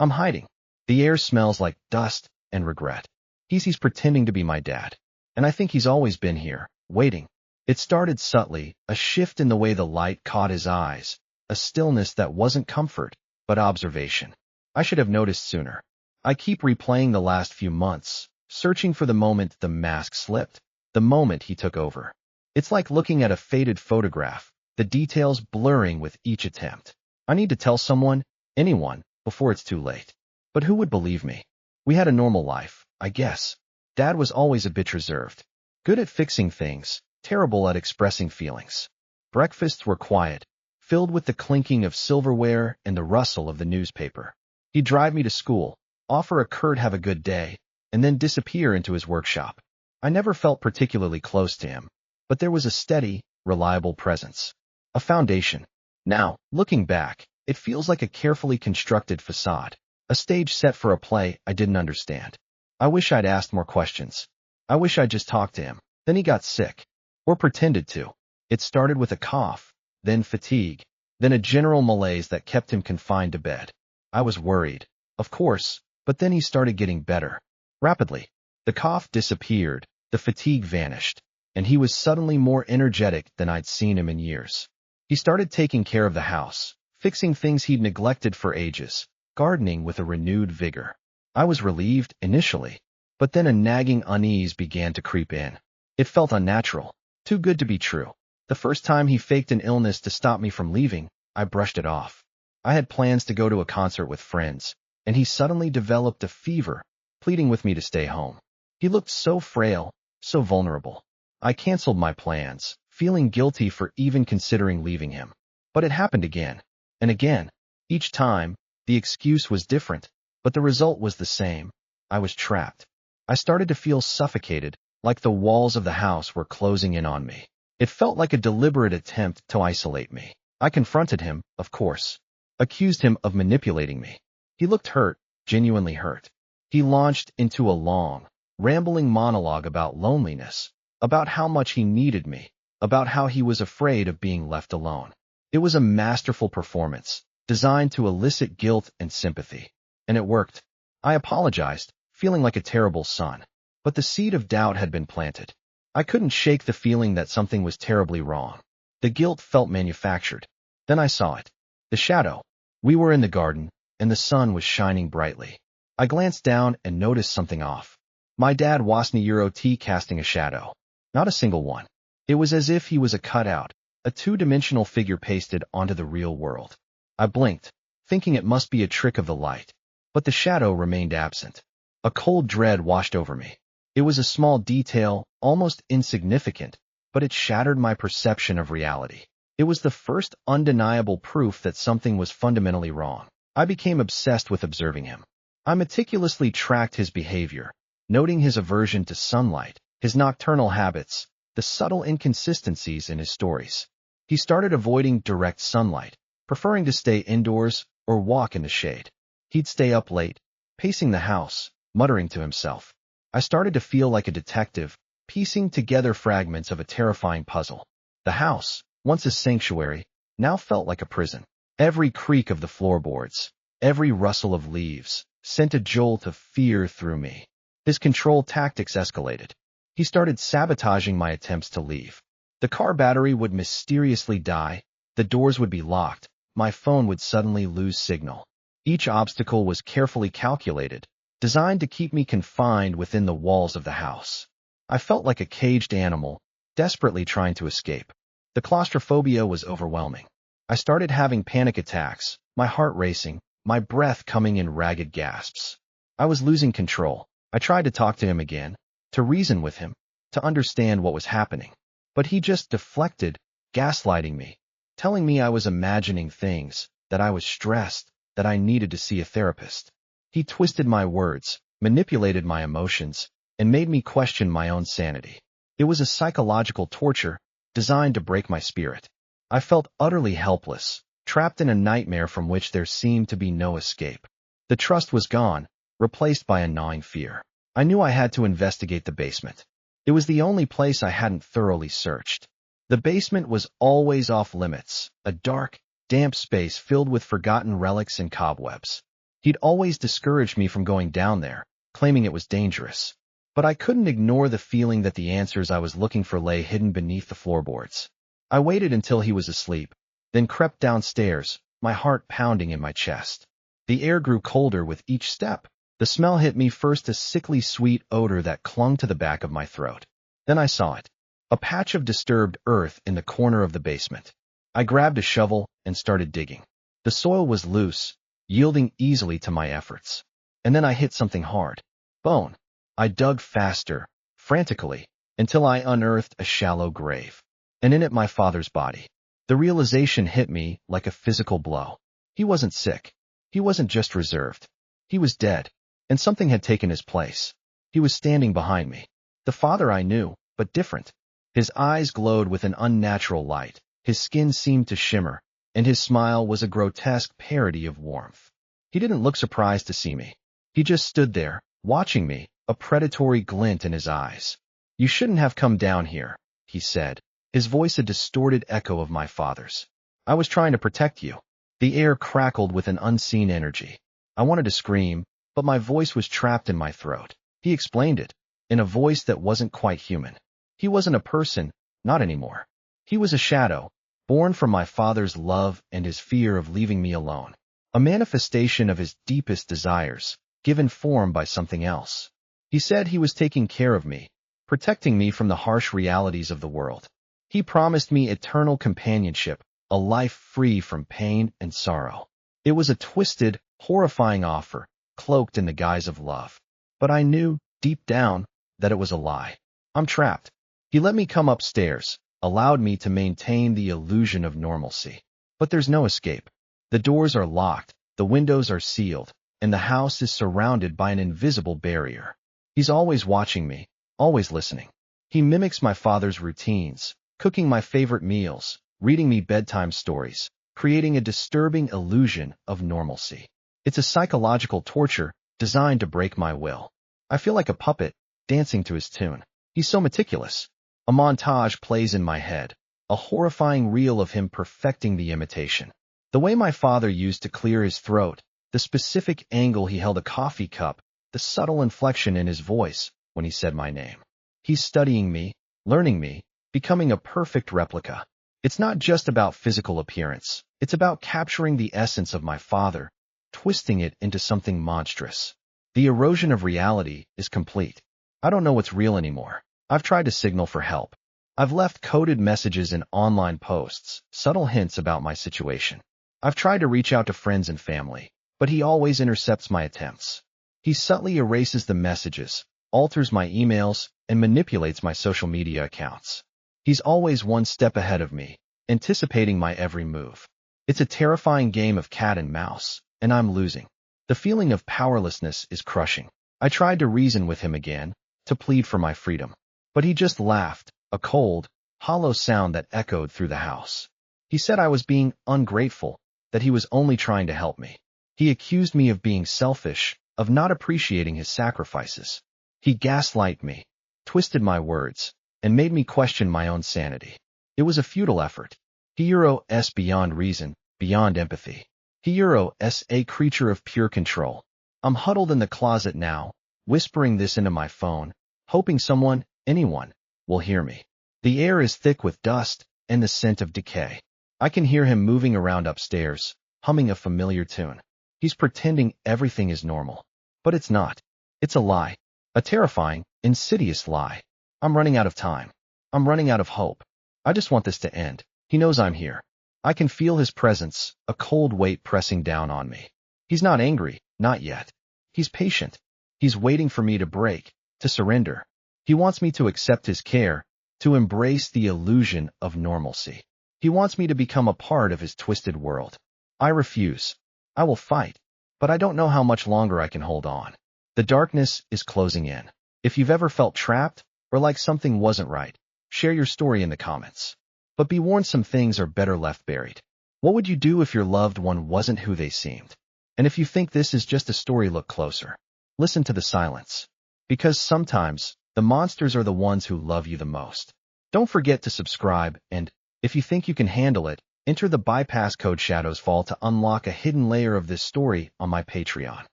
I'm hiding. The air smells like dust and regret. He's pretending to be my dad. And I think he's always been here, waiting. It started subtly, a shift in the way the light caught his eyes, a stillness that wasn't comfort, but observation. I should have noticed sooner. I keep replaying the last few months, searching for the moment the mask slipped, the moment he took over. It's like looking at a faded photograph, the details blurring with each attempt. I need to tell someone, anyone, before it's too late. But who would believe me? We had a normal life, I guess. Dad was always a bit reserved. Good at fixing things, terrible at expressing feelings. Breakfasts were quiet, filled with the clinking of silverware and the rustle of the newspaper. He'd drive me to school, offer a curt have a good day, and then disappear into his workshop. I never felt particularly close to him, but there was a steady, reliable presence. A foundation. Now, looking back, it feels like a carefully constructed facade, a stage set for a play I didn't understand. I wish I'd asked more questions. I wish I'd just talked to him. Then he got sick. Or pretended to. It started with a cough, then fatigue, then a general malaise that kept him confined to bed. I was worried, of course, but then he started getting better. Rapidly. The cough disappeared, the fatigue vanished, and he was suddenly more energetic than I'd seen him in years. He started taking care of the house, fixing things he'd neglected for ages, gardening with a renewed vigor. I was relieved initially, but then a nagging unease began to creep in. It felt unnatural, too good to be true. The first time he faked an illness to stop me from leaving, I brushed it off. I had plans to go to a concert with friends, and he suddenly developed a fever, pleading with me to stay home. He looked so frail, so vulnerable. I canceled my plans, feeling guilty for even considering leaving him. But it happened again, and again. Each time, the excuse was different, but the result was the same. I was trapped. I started to feel suffocated, like the walls of the house were closing in on me. It felt like a deliberate attempt to isolate me. I confronted him, of course. Accused him of manipulating me. He looked hurt, genuinely hurt. He launched into a long, rambling monologue about loneliness, about how much he needed me, about how he was afraid of being left alone. It was a masterful performance, designed to elicit guilt and sympathy. And it worked. I apologized, feeling like a terrible son. But the seed of doubt had been planted. I couldn't shake the feeling that something was terribly wrong. The guilt felt manufactured. Then I saw it. The shadow. We were in the garden, and the sun was shining brightly. I glanced down and noticed something off. My dad wasn't casting a shadow. Not a single one. It was as if he was a cutout, a two-dimensional figure pasted onto the real world. I blinked, thinking it must be a trick of the light. But the shadow remained absent. A cold dread washed over me. It was a small detail, almost insignificant, but it shattered my perception of reality. It was the first undeniable proof that something was fundamentally wrong. I became obsessed with observing him. I meticulously tracked his behavior, noting his aversion to sunlight, his nocturnal habits, the subtle inconsistencies in his stories. He started avoiding direct sunlight, preferring to stay indoors or walk in the shade. He'd stay up late, pacing the house, muttering to himself. I started to feel like a detective, piecing together fragments of a terrifying puzzle. The house, once a sanctuary, now felt like a prison. Every creak of the floorboards, every rustle of leaves, sent a jolt of fear through me. His control tactics escalated. He started sabotaging my attempts to leave. The car battery would mysteriously die, the doors would be locked, my phone would suddenly lose signal. Each obstacle was carefully calculated, designed to keep me confined within the walls of the house. I felt like a caged animal, desperately trying to escape. The claustrophobia was overwhelming. I started having panic attacks, my heart racing, my breath coming in ragged gasps. I was losing control. I tried to talk to him again, to reason with him, to understand what was happening. But he just deflected, gaslighting me, telling me I was imagining things, that I was stressed, that I needed to see a therapist. He twisted my words, manipulated my emotions, and made me question my own sanity. It was a psychological torture, designed to break my spirit. I felt utterly helpless, trapped in a nightmare from which there seemed to be no escape. The trust was gone, replaced by a gnawing fear. I knew I had to investigate the basement. It was the only place I hadn't thoroughly searched. The basement was always off limits, a dark, damp space filled with forgotten relics and cobwebs. He'd always discouraged me from going down there, claiming it was dangerous. But I couldn't ignore the feeling that the answers I was looking for lay hidden beneath the floorboards. I waited until he was asleep, then crept downstairs, my heart pounding in my chest. The air grew colder with each step. The smell hit me first, a sickly sweet odor that clung to the back of my throat. Then I saw it. A patch of disturbed earth in the corner of the basement. I grabbed a shovel and started digging. The soil was loose, yielding easily to my efforts. And then I hit something hard. Bone. I dug faster, frantically, until I unearthed a shallow grave. And in it my father's body. The realization hit me like a physical blow. He wasn't sick. He wasn't just reserved. He was dead, and something had taken his place. He was standing behind me. The father I knew, but different. His eyes glowed with an unnatural light. His skin seemed to shimmer, and his smile was a grotesque parody of warmth. He didn't look surprised to see me. He just stood there, watching me, a predatory glint in his eyes. "You shouldn't have come down here," he said, his voice a distorted echo of my father's. "I was trying to protect you." The air crackled with an unseen energy. I wanted to scream, but my voice was trapped in my throat. He explained it, in a voice that wasn't quite human. He wasn't a person, not anymore. He was a shadow, born from my father's love and his fear of leaving me alone. A manifestation of his deepest desires, given form by something else. He said he was taking care of me, protecting me from the harsh realities of the world. He promised me eternal companionship, a life free from pain and sorrow. It was a twisted, horrifying offer, cloaked in the guise of love. But I knew, deep down, that it was a lie. I'm trapped. He let me come upstairs, allowed me to maintain the illusion of normalcy. But there's no escape. The doors are locked, the windows are sealed, and the house is surrounded by an invisible barrier. He's always watching me, always listening. He mimics my father's routines, cooking my favorite meals, reading me bedtime stories, creating a disturbing illusion of normalcy. It's a psychological torture designed to break my will. I feel like a puppet, dancing to his tune. He's so meticulous. A montage plays in my head, a horrifying reel of him perfecting the imitation. The way my father used to clear his throat, the specific angle he held a coffee cup, the subtle inflection in his voice when he said my name. He's studying me, learning me, becoming a perfect replica. It's not just about physical appearance. It's about capturing the essence of my father, twisting it into something monstrous. The erosion of reality is complete. I don't know what's real anymore. I've tried to signal for help. I've left coded messages in online posts, subtle hints about my situation. I've tried to reach out to friends and family, but he always intercepts my attempts. He subtly erases the messages, alters my emails, and manipulates my social media accounts. He's always one step ahead of me, anticipating my every move. It's a terrifying game of cat and mouse, and I'm losing. The feeling of powerlessness is crushing. I tried to reason with him again, to plead for my freedom. But he just laughed, a cold, hollow sound that echoed through the house. He said I was being ungrateful, that he was only trying to help me. He accused me of being selfish, of not appreciating his sacrifices. He gaslighted me, twisted my words, and made me question my own sanity. It was a futile effort. He is beyond reason, beyond empathy. He is a creature of pure control. I'm huddled in the closet now, whispering this into my phone, hoping someone, anyone, will hear me. The air is thick with dust and the scent of decay. I can hear him moving around upstairs, humming a familiar tune. He's pretending everything is normal. But it's not. It's a lie. A terrifying, insidious lie. I'm running out of time. I'm running out of hope. I just want this to end. He knows I'm here. I can feel his presence, a cold weight pressing down on me. He's not angry, not yet. He's patient. He's waiting for me to break, to surrender. He wants me to accept his care, to embrace the illusion of normalcy. He wants me to become a part of his twisted world. I refuse. I will fight, but I don't know how much longer I can hold on. The darkness is closing in. If you've ever felt trapped, or like something wasn't right, share your story in the comments. But be warned, some things are better left buried. What would you do if your loved one wasn't who they seemed? And if you think this is just a story, look closer. Listen to the silence. Because sometimes, the monsters are the ones who love you the most. Don't forget to subscribe, and if you think you can handle it, Enter the bypass code Shadows Fall to unlock a hidden layer of this story on my Patreon.